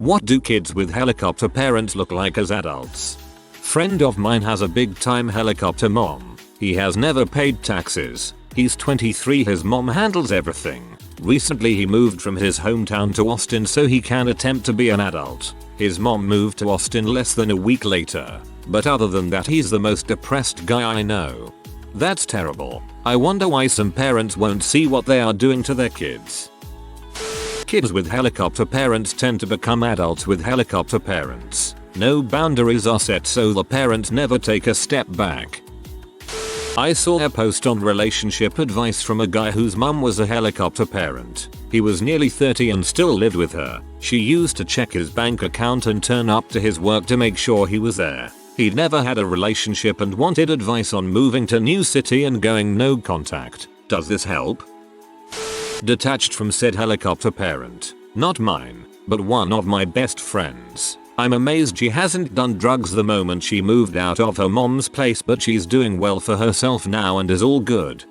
What do kids with helicopter parents look like as adults? Friend of mine has a big time helicopter mom. He has never paid taxes. He's 23, his mom handles everything. Recently he moved from his hometown to Austin so he can attempt to be an adult. His mom moved to Austin less than a week later. But other than that, he's the most depressed guy I know. That's terrible. I wonder why some parents won't see what they are doing to their kids. Kids with helicopter parents tend to become adults with helicopter parents. No boundaries are set so the parents never take a step back. I saw a post on relationship advice from a guy whose mum was a helicopter parent. He was nearly 30 and still lived with her. She used to check his bank account and turn up to his work to make sure he was there. He'd never had a relationship and wanted advice on moving to new city and going no contact. Does this help? Detached from said helicopter parent. Not mine, but one of my best friends. I'm amazed she hasn't done drugs the moment she moved out of her mom's place, but she's doing well for herself now and is all good.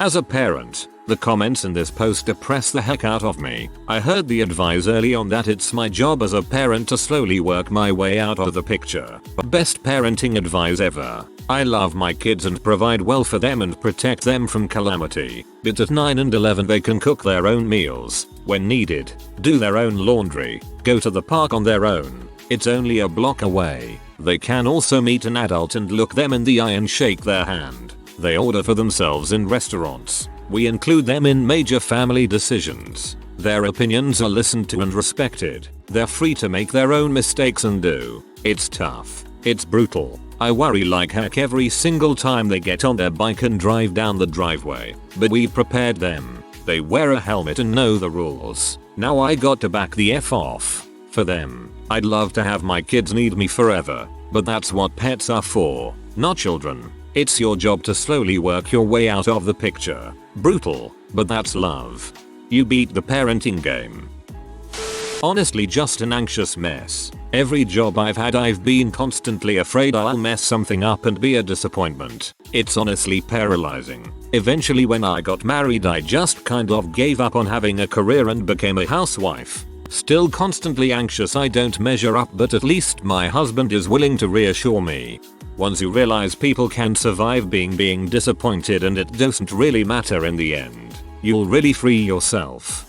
As a parent, the comments in this post depress the heck out of me. I heard the advice early on that it's my job as a parent to slowly work my way out of the picture. Best parenting advice ever. I love my kids and provide well for them and protect them from calamity. But at 9 and 11 they can cook their own meals when needed, do their own laundry, go to the park on their own. It's only a block away. They can also meet an adult and look them in the eye and shake their hand. They order for themselves in restaurants. We include them in major family decisions. Their opinions are listened to and respected. They're free to make their own mistakes and do. It's tough. It's brutal. I worry like heck every single time they get on their bike and drive down the driveway. But we prepared them. They wear a helmet and know the rules. Now I got to back the F off. For them. I'd love to have my kids need me forever. But that's what pets are for. Not children. It's your job to slowly work your way out of the picture. Brutal, but that's love. You beat the parenting game. Honestly, just an anxious mess. Every job I've had I've been constantly afraid I'll mess something up and be a disappointment. It's honestly paralyzing. Eventually when I got married I just kind of gave up on having a career and became a housewife. Still constantly anxious I don't measure up, but at least my husband is willing to reassure me. Once you realize people can survive being disappointed and it doesn't really matter in the end, you'll really free yourself.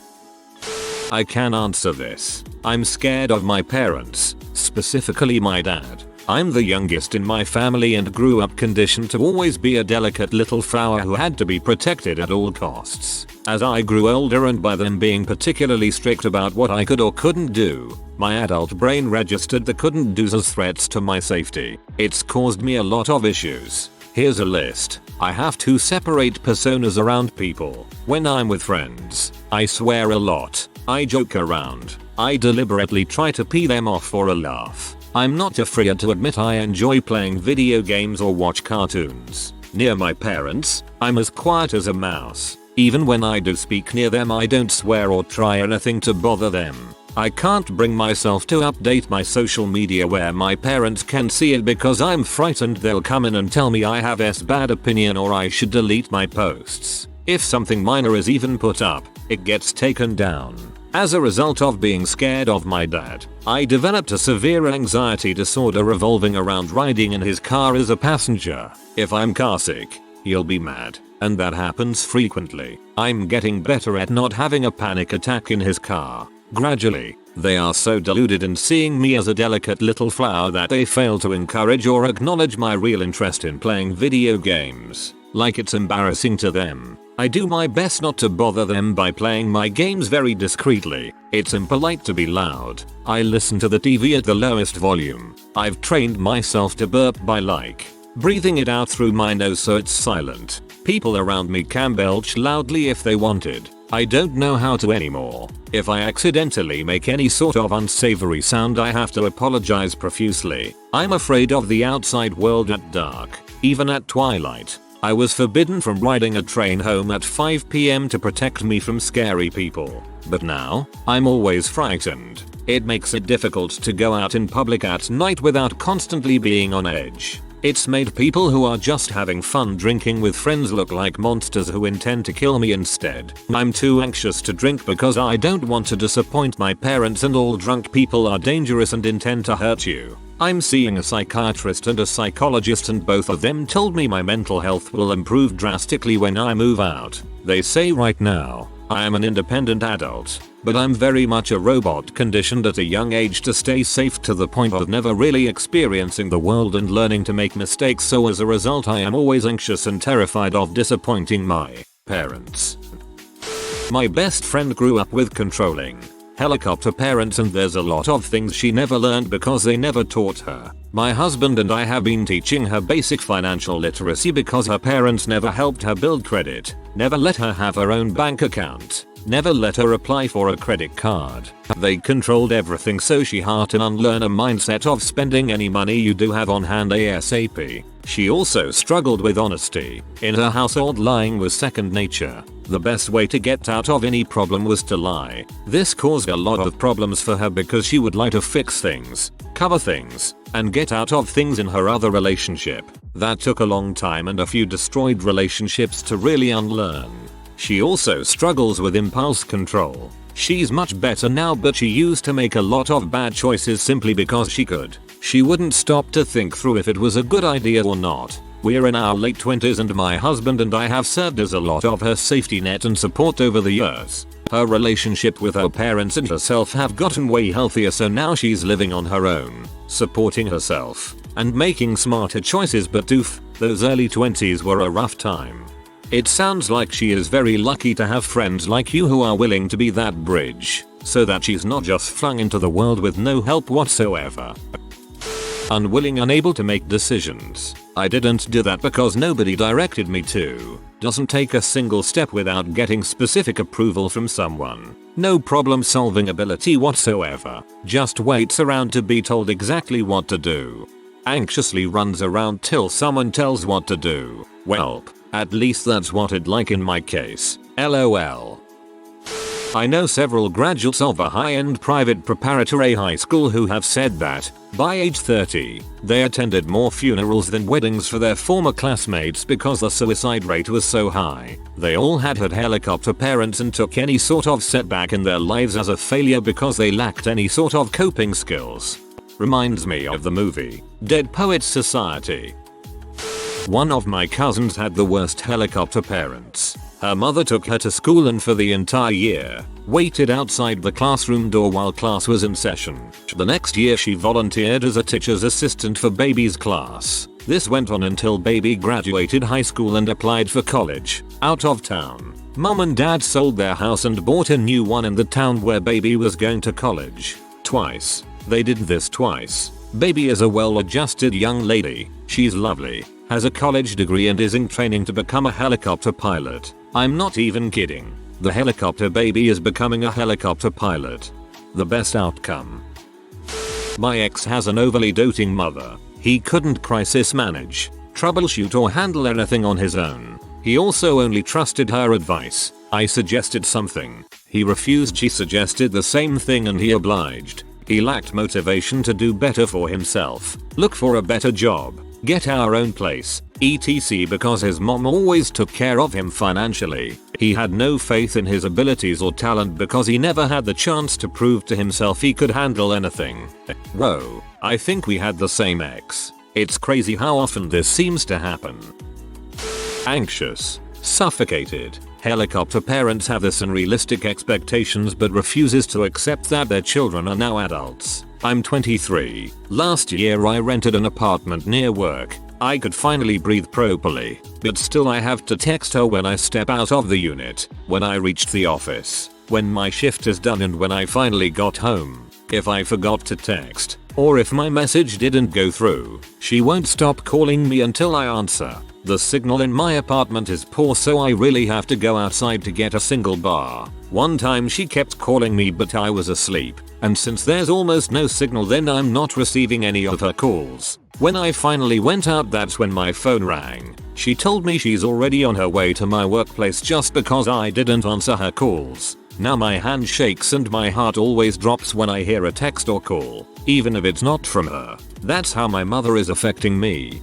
I can answer this. I'm scared of my parents, specifically my dad. I'm the youngest in my family and grew up conditioned to always be a delicate little flower who had to be protected at all costs. As I grew older and by them being particularly strict about what I could or couldn't do, my adult brain registered the couldn't do's as threats to my safety. It's caused me a lot of issues. Here's a list. I have to separate personas around people. When I'm with friends, I swear a lot. I joke around. I deliberately try to pee them off for a laugh. I'm not afraid to admit I enjoy playing video games or watch cartoons. Near my parents, I'm as quiet as a mouse. Even when I do speak near them I don't swear or try anything to bother them. I can't bring myself to update my social media where my parents can see it because I'm frightened they'll come in and tell me I have a bad opinion or I should delete my posts. If something minor is even put up, it gets taken down. As a result of being scared of my dad, I developed a severe anxiety disorder revolving around riding in his car as a passenger. If I'm carsick, he'll be mad, and that happens frequently. I'm getting better at not having a panic attack in his car. Gradually, they are so deluded in seeing me as a delicate little flower that they fail to encourage or acknowledge my real interest in playing video games. Like it's embarrassing to them. I do my best not to bother them by playing my games very discreetly. It's impolite to be loud. I listen to the TV at the lowest volume. I've trained myself to burp by breathing it out through my nose so it's silent. People around me can belch loudly if they wanted. I don't know how to anymore. If I accidentally make any sort of unsavory sound I have to apologize profusely. I'm afraid of the outside world at dark, even at twilight. I was forbidden from riding a train home at 5 PM to protect me from scary people. But now, I'm always frightened. It makes it difficult to go out in public at night without constantly being on edge. It's made people who are just having fun drinking with friends look like monsters who intend to kill me instead. I'm too anxious to drink because I don't want to disappoint my parents, and all drunk people are dangerous and intend to hurt you. I'm seeing a psychiatrist and a psychologist, and both of them told me my mental health will improve drastically when I move out. They say right now, I am an independent adult, but I'm very much a robot conditioned at a young age to stay safe, to the point of never really experiencing the world and learning to make mistakes, so as a result I am always anxious and terrified of disappointing my parents. My best friend grew up with controlling helicopter parents, and there's a lot of things she never learned because they never taught her. My husband and I have been teaching her basic financial literacy because her parents never helped her build credit, never let her have her own bank account, never let her apply for a credit card. They controlled everything, so she had to unlearn a mindset of spending any money you do have on hand ASAP. She also struggled with honesty. In her household, lying was second nature. The best way to get out of any problem was to lie. This caused a lot of problems for her because she would lie to fix things, cover things, and get out of things in her other relationship. That took a long time and a few destroyed relationships to really unlearn. She also struggles with impulse control. She's much better now, but she used to make a lot of bad choices simply because she could. She wouldn't stop to think through if it was a good idea or not. We're in our late 20s and my husband and I have served as a lot of her safety net and support over the years. Her relationship with her parents and herself have gotten way healthier, so now she's living on her own, supporting herself, and making smarter choices, but oof, those early 20s were a rough time. It sounds like she is very lucky to have friends like you who are willing to be that bridge, so that she's not just flung into the world with no help whatsoever. Unwilling, unable to make decisions. I didn't do that because nobody directed me to. Doesn't take a single step without getting specific approval from someone. No problem solving ability whatsoever. Just waits around to be told exactly what to do. Anxiously runs around till someone tells what to do. Welp, at least that's what it like in my case. LOL. I know several graduates of a high-end private preparatory high school who have said that, by age 30, they attended more funerals than weddings for their former classmates because the suicide rate was so high. They all had helicopter parents and took any sort of setback in their lives as a failure because they lacked any sort of coping skills. Reminds me of the movie, Dead Poets Society. One of my cousins had the worst helicopter parents. Her mother took her to school and for the entire year, waited outside the classroom door while class was in session. The next year she volunteered as a teacher's assistant for baby's class. This went on until baby graduated high school and applied for college, out of town. Mom and dad sold their house and bought a new one in the town where baby was going to college. Twice. They did this twice. Baby is a well-adjusted young lady. She's lovely, has a college degree and is in training to become a helicopter pilot. I'm not even kidding. The helicopter baby is becoming a helicopter pilot. The best outcome. My ex has an overly doting mother. He couldn't crisis manage, troubleshoot or handle anything on his own. He also only trusted her advice. I suggested something. He refused. She suggested the same thing and he obliged. He lacked motivation to do better for himself, look for a better job, get our own place, etc. because his mom always took care of him financially. He had no faith in his abilities or talent because he never had the chance to prove to himself he could handle anything. Whoa, I think we had the same ex. It's crazy how often this seems to happen. Anxious, suffocated. Helicopter parents have this unrealistic expectations but refuses to accept that their children are now adults. I'm 23. Last year I rented an apartment near work. I could finally breathe properly, but still I have to text her when I step out of the unit, when I reached the office, when my shift is done and when I finally got home. If I forgot to text, or if my message didn't go through, she won't stop calling me until I answer. The signal in my apartment is poor, so I really have to go outside to get a single bar. One time she kept calling me but I was asleep, and since there's almost no signal then I'm not receiving any of her calls. When I finally went out, that's when my phone rang. She told me she's already on her way to my workplace just because I didn't answer her calls. Now my hand shakes and my heart always drops when I hear a text or call, even if it's not from her. That's how my mother is affecting me.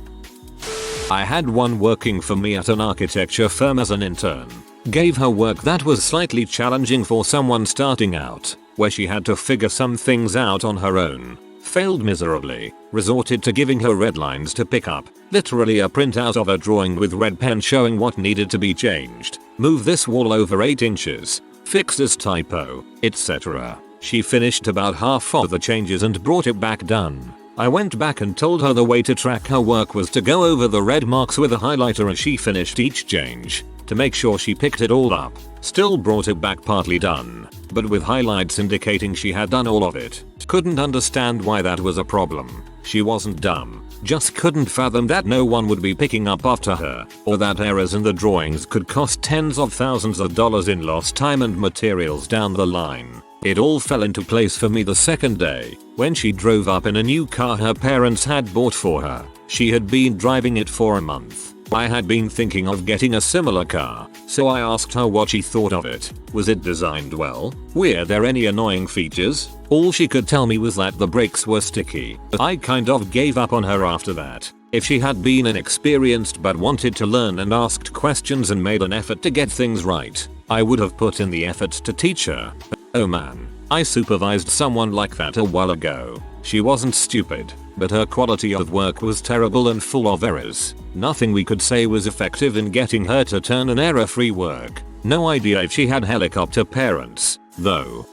I had one working for me at an architecture firm as an intern. Gave her work that was slightly challenging for someone starting out, where she had to figure some things out on her own. Failed miserably, resorted to giving her red lines to pick up, literally a printout of a drawing with red pen showing what needed to be changed. Move this wall over 8 inches, fix this typo, etc. She finished about half of the changes and brought it back done. I went back and told her the way to track her work was to go over the red marks with a highlighter as she finished each change, to make sure she picked it all up. Still brought it back partly done, but with highlights indicating she had done all of it. Couldn't understand why that was a problem. She wasn't dumb, just couldn't fathom that no one would be picking up after her, or that errors in the drawings could cost tens of thousands of dollars in lost time and materials down the line. It all fell into place for me the second day, when she drove up in a new car her parents had bought for her. She had been driving it for a month. I had been thinking of getting a similar car, so I asked her what she thought of it. Was it designed well? Were there any annoying features? All she could tell me was that the brakes were sticky. I kind of gave up on her after that. If she had been inexperienced but wanted to learn and asked questions and made an effort to get things right, I would have put in the effort to teach her. Oh man, I supervised someone like that a while ago. She wasn't stupid, but her quality of work was terrible and full of errors. Nothing we could say was effective in getting her to turn in error-free work. No idea if she had helicopter parents, though.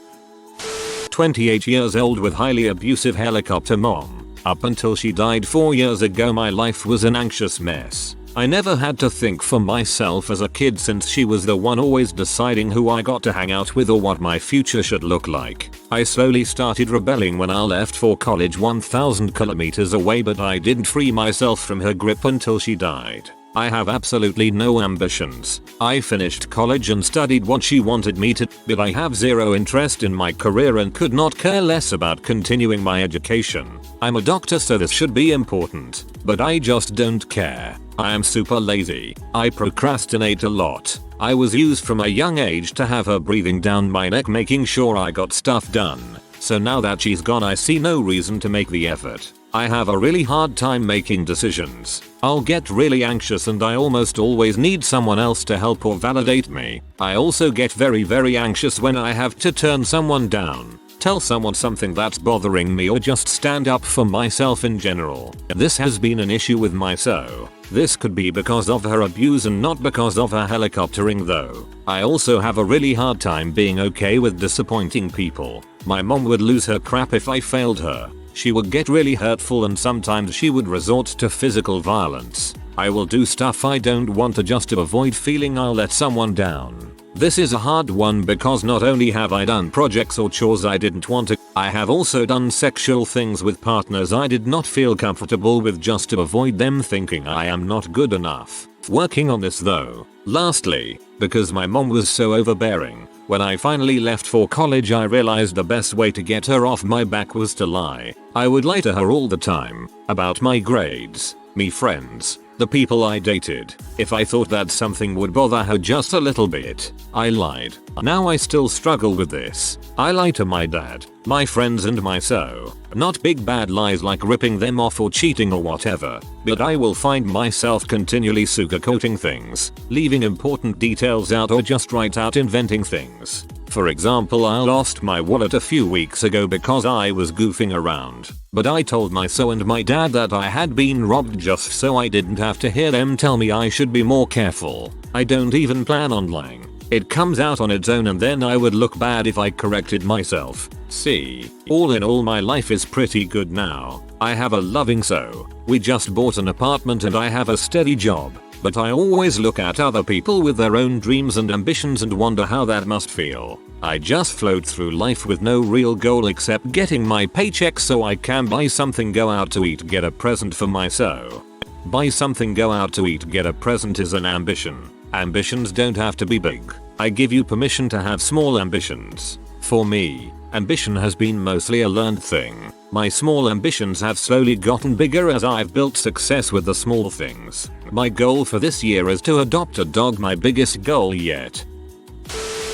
28 years old with highly abusive helicopter mom. Up until she died 4 years ago, my life was an anxious mess. I never had to think for myself as a kid since she was the one always deciding who I got to hang out with or what my future should look like. I slowly started rebelling when I left for college 1,000 kilometers away, but I didn't free myself from her grip until she died. I have absolutely no ambitions. I finished college and studied what she wanted me to, but I have zero interest in my career and could not care less about continuing my education. I'm a doctor, so this should be important, but I just don't care. I am super lazy. I procrastinate a lot. I was used from a young age to have her breathing down my neck making sure I got stuff done. So now that she's gone, I see no reason to make the effort. I have a really hard time making decisions. I'll get really anxious and I almost always need someone else to help or validate me. I also get very anxious when I have to turn someone down, tell someone something that's bothering me, or just stand up for myself in general. This has been an issue with my so. This could be because of her abuse and not because of her helicoptering though. I also have a really hard time being okay with disappointing people. My mom would lose her crap if I failed her. She would get really hurtful and sometimes she would resort to physical violence. I will do stuff I don't want to just to avoid feeling I'll let someone down. This is a hard one because not only have I done projects or chores I didn't want to, I have also done sexual things with partners I did not feel comfortable with just to avoid them thinking I am not good enough. Working on this though. Lastly, because my mom was so overbearing, when I finally left for college I realized the best way to get her off my back was to lie. I would lie to her all the time, about my grades, me friends, the people I dated. If I thought that something would bother her just a little bit, I lied. Now I still struggle with this. I lie to my dad, my friends and my so. Not big bad lies like ripping them off or cheating or whatever, but I will find myself continually sugarcoating things, leaving important details out or just right out inventing things. For example, I lost my wallet a few weeks ago because I was goofing around, but I told my so and my dad that I had been robbed just so I didn't have to hear them tell me I should be more careful. I don't even plan on lying. It comes out on its own and then I would look bad if I corrected myself. See, all in all my life is pretty good now. I have a loving so. We just bought an apartment and I have a steady job. But I always look at other people with their own dreams and ambitions and wonder how that must feel. I just float through life with no real goal except getting my paycheck so I can buy something, go out to eat, get a present for my so. Buy something, go out to eat, get a present is an ambition. Ambitions don't have to be big. I give you permission to have small ambitions. For me, ambition has been mostly a learned thing. My small ambitions have slowly gotten bigger as I've built success with the small things. My goal for this year is to adopt a dog, my biggest goal yet.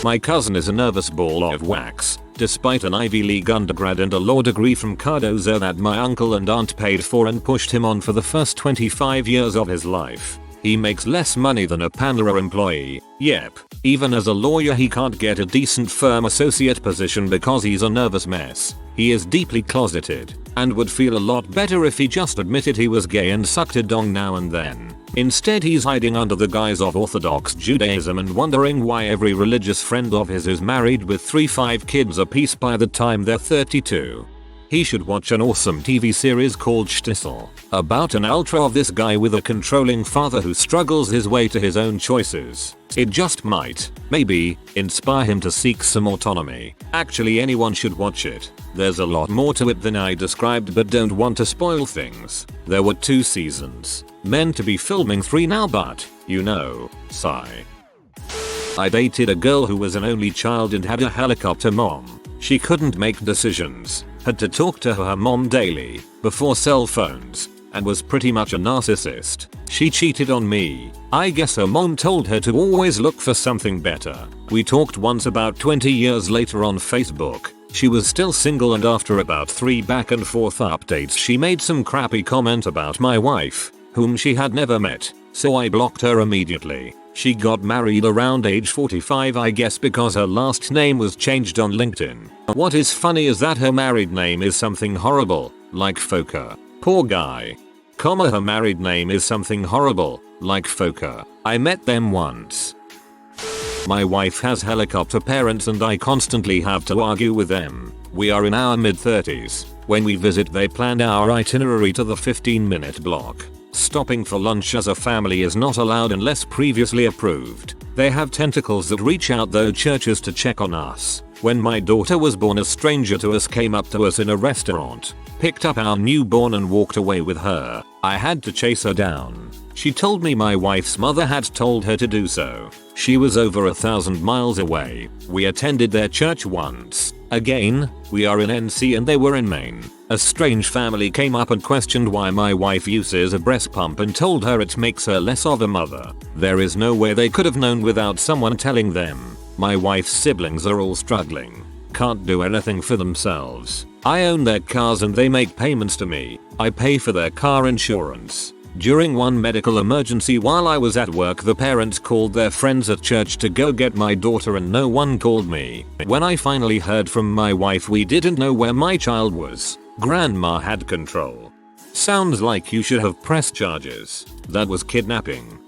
My cousin is a nervous ball of wax. despite an Ivy League undergrad and a law degree from Cardozo that my uncle and aunt paid for and pushed him on for the first 25 years of his life. He makes less money than a Pandora employee. Yep. Even as a lawyer he can't get a decent firm associate position because he's a nervous mess. He is deeply closeted and would feel a lot better if he just admitted he was gay and sucked a dong now and then. Instead he's hiding under the guise of Orthodox Judaism and wondering why every religious friend of his is married with 3-5 kids apiece by the time they're 32. He should watch an awesome TV series called Shtisel, about an ultra of this guy with a controlling father who struggles his way to his own choices. It just might, maybe, inspire him to seek some autonomy. Actually anyone should watch it. There's a lot more to it than I described but don't want to spoil things. There were 2 seasons. Meant to be filming 3 now but, you know, sigh. I dated a girl who was an only child and had a helicopter mom. She couldn't make decisions, had to talk to her mom daily, before cell phones, and was pretty much a narcissist. She cheated on me. I guess her mom told her to always look for something better. We talked once about 20 years later on Facebook. She was still single and after about 3 back and forth updates she made some crappy comment about my wife, whom she had never met, so I blocked her immediately. She got married around age 45 I guess because her last name was changed on LinkedIn. What is funny is that her married name is something horrible, like Foka. Poor guy. Her married name is something horrible, like Foka. I met them once. My wife has helicopter parents and I constantly have to argue with them. We are in our mid-30s. When we visit they plan our itinerary to the 15-minute block. Stopping for lunch as a family is not allowed unless previously approved. They have tentacles that reach out though churches to check on us. When my daughter was born a stranger to us came up to us in a restaurant, picked up our newborn and walked away with her. I had to chase her down. She told me my wife's mother had told her to do so. She was over 1,000 miles away. We attended their church once. Again, we are in NC and they were in Maine. A strange family came up and questioned why my wife uses a breast pump and told her it makes her less of a mother. There is no way they could have known without someone telling them. My wife's siblings are all struggling. Can't do anything for themselves. I own their cars and they make payments to me. I pay for their car insurance. During one medical emergency while I was at work the parents called their friends at church to go get my daughter and no one called me. When I finally heard from my wife we didn't know where my child was. Grandma had control. Sounds like you should have pressed charges. That was kidnapping.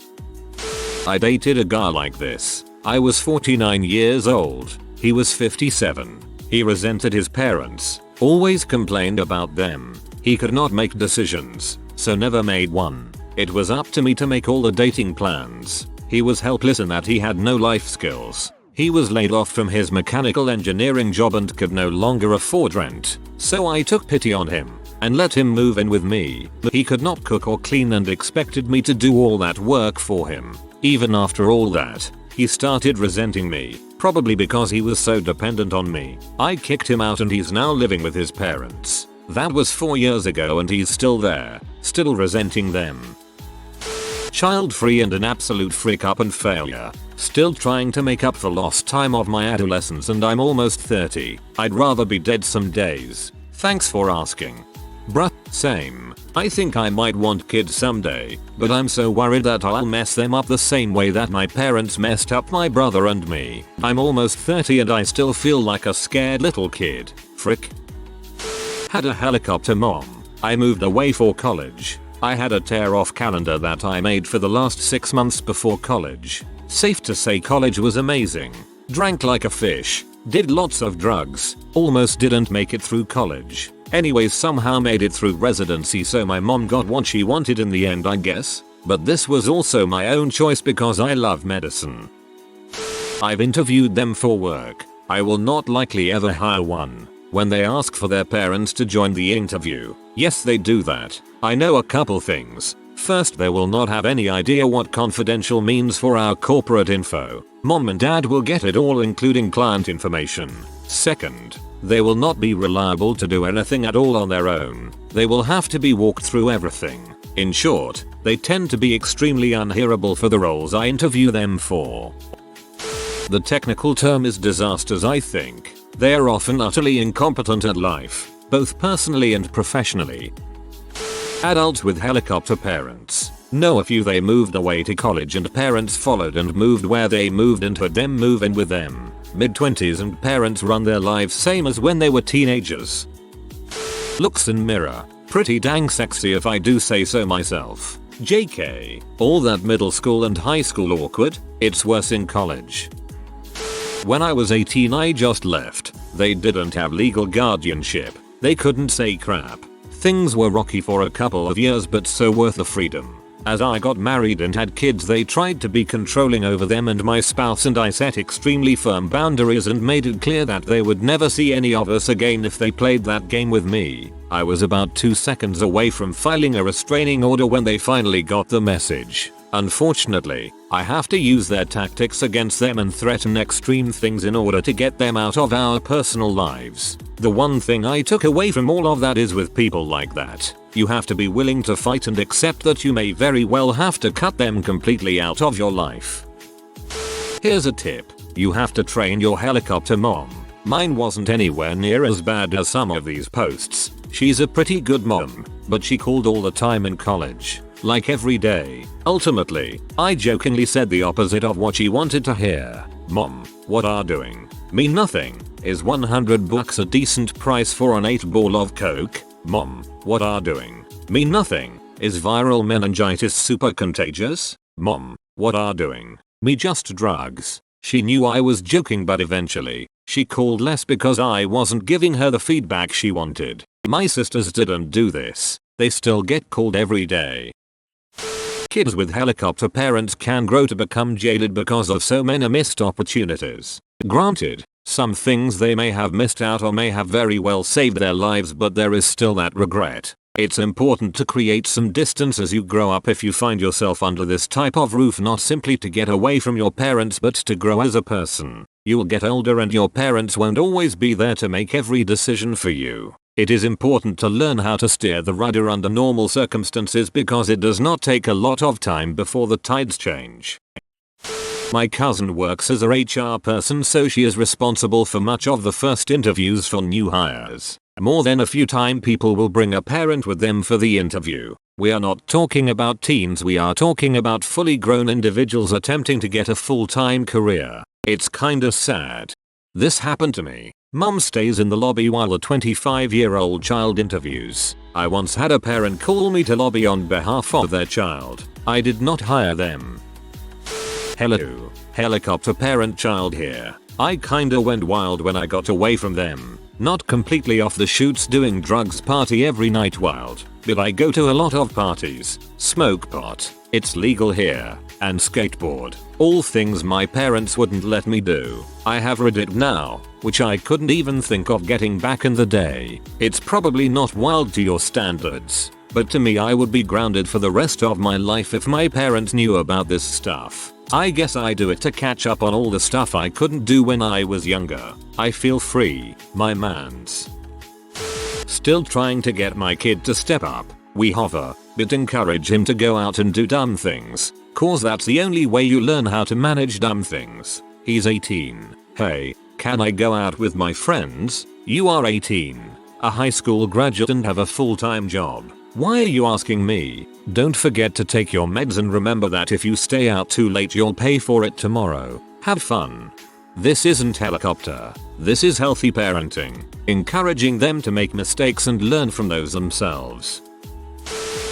I dated a guy like this. I was 49 years old. He was 57. He resented his parents. Always complained about them. He could not make decisions, so never made one. It was up to me to make all the dating plans. He was helpless in that he had no life skills. He was laid off from his mechanical engineering job and could no longer afford rent. So I took pity on him and let him move in with me. He could not cook or clean and expected me to do all that work for him. Even after all that, he started resenting me, probably because he was so dependent on me. I kicked him out and he's now living with his parents. That was 4 years ago and he's still there, still resenting them. Child free and an absolute freak up and failure. Still trying to make up for lost time of my adolescence and I'm almost 30. I'd rather be dead some days. Thanks for asking. Bruh, same. I think I might want kids someday, but I'm so worried that I'll mess them up the same way that my parents messed up my brother and me. I'm almost 30 and I still feel like a scared little kid. Frick. Had a helicopter mom. I moved away for college. I had a tear off calendar that I made for the last 6 months before college. Safe to say college was amazing. Drank like a fish. Did lots of drugs. Almost didn't make it through college. Anyways somehow made it through residency so my mom got what she wanted in the end I guess. But this was also my own choice because I love medicine. I've interviewed them for work. I will not likely ever hire one. When they ask for their parents to join the interview, yes they do that. I know a couple things. First, they will not have any idea what confidential means for our corporate info. Mom and dad will get it all including client information. Second, they will not be reliable to do anything at all on their own. They will have to be walked through everything. In short, they tend to be extremely unhireable for the roles I interview them for. The technical term is disasters I think. They are often utterly incompetent at life, both personally and professionally. Adults with helicopter parents. Know a few. They moved away to college and parents followed and moved where they moved and had them move in with them. Mid-20s and parents run their lives same as when they were teenagers. Looks in mirror. Pretty dang sexy if I do say so myself. JK. All that middle school and high school awkward, it's worse in college. When I was 18 I just left. They didn't have legal guardianship. They couldn't say crap. Things were rocky for a couple of years but so worth the freedom. As I got married and had kids they tried to be controlling over them and my spouse and I set extremely firm boundaries and made it clear that they would never see any of us again if they played that game with me. I was about 2 seconds away from filing a restraining order when they finally got the message. Unfortunately, I have to use their tactics against them and threaten extreme things in order to get them out of our personal lives. The one thing I took away from all of that is with people like that, you have to be willing to fight and accept that you may very well have to cut them completely out of your life. Here's a tip. You have to train your helicopter mom. Mine wasn't anywhere near as bad as some of these posts. She's a pretty good mom, but she called all the time in college. Like every day. Ultimately, I jokingly said the opposite of what she wanted to hear. Mom, what are doing? Me nothing. Is $100 a decent price for an 8-ball of coke? Mom, what are doing? Me nothing. Is viral meningitis super contagious? Mom, what are doing? Me just drugs. She knew I was joking but eventually, she called less because I wasn't giving her the feedback she wanted. My sisters didn't do this. They still get called every day. Kids with helicopter parents can grow to become jaded because of so many missed opportunities. Granted, some things they may have missed out or may have very well saved their lives, but there is still that regret. It's important to create some distance as you grow up if you find yourself under this type of roof, not simply to get away from your parents but to grow as a person. You'll get older and your parents won't always be there to make every decision for you. It is important to learn how to steer the rudder under normal circumstances because it does not take a lot of time before the tides change. My cousin works as a HR person, so she is responsible for much of the first interviews for new hires. More than a few times people will bring a parent with them for the interview. We are not talking about teens, we are talking about fully grown individuals attempting to get a full-time career. It's kinda sad. This happened to me. Mom stays in the lobby while a 25-year-old child interviews. I once had a parent call me to lobby on behalf of their child. I did not hire them. Hello. Helicopter parent child here. I kinda went wild when I got away from them. Not completely off the shoots doing drugs party every night wild, but I go to a lot of parties, smoke pot, it's legal here, and skateboard. All things my parents wouldn't let me do. I have read it now, which I couldn't even think of getting back in the day. It's probably not wild to your standards, but to me I would be grounded for the rest of my life if my parents knew about this stuff. I guess I do it to catch up on all the stuff I couldn't do when I was younger. I feel free, my mans. Still trying to get my kid to step up. We hover, but encourage him to go out and do dumb things, cause that's the only way you learn how to manage dumb things. He's 18. Hey, can I go out with my friends? You are 18. A high school graduate and have a full-time job. Why are you asking me? Don't forget to take your meds and remember that if you stay out too late you'll pay for it tomorrow. Have fun. This isn't helicopter. This is healthy parenting. Encouraging them to make mistakes and learn from those themselves.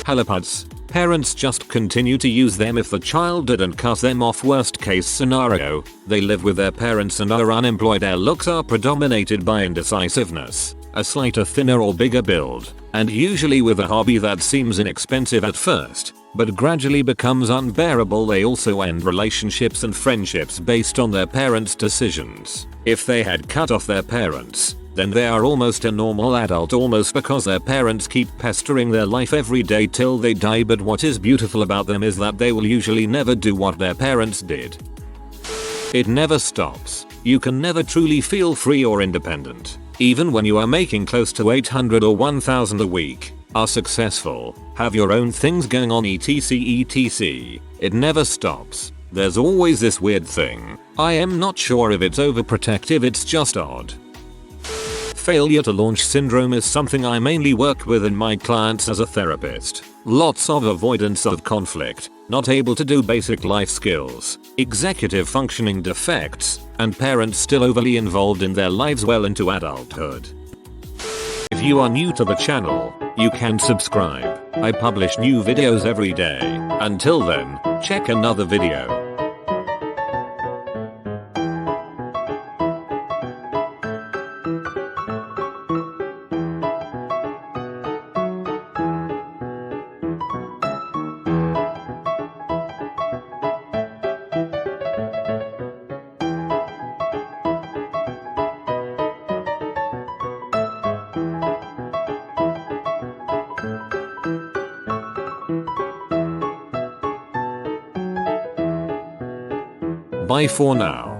Helipods. Parents just continue to use them if the child didn't cut them off. Worst case scenario, they live with their parents and are unemployed. Their looks are predominated by indecisiveness, a slighter thinner or bigger build, and usually with a hobby that seems inexpensive at first, but gradually becomes unbearable. They also end relationships and friendships based on their parents' decisions. If they had cut off their parents, then they are almost a normal adult almost because their parents keep pestering their life every day till they die. But what is beautiful about them is that they will usually never do what their parents did. It never stops. You can never truly feel free or independent. Even when you are making close to 800 or 1000 a week, are successful, have your own things going on etc. It never stops. There's always this weird thing. I am not sure if it's overprotective, it's just odd. Failure to launch syndrome is something I mainly work with in my clients as a therapist. Lots of avoidance of conflict, not able to do basic life skills, executive functioning defects, and parents still overly involved in their lives well into adulthood. If you are new to the channel, you can subscribe. I publish new videos every day. Until then, check another video. Bye for now.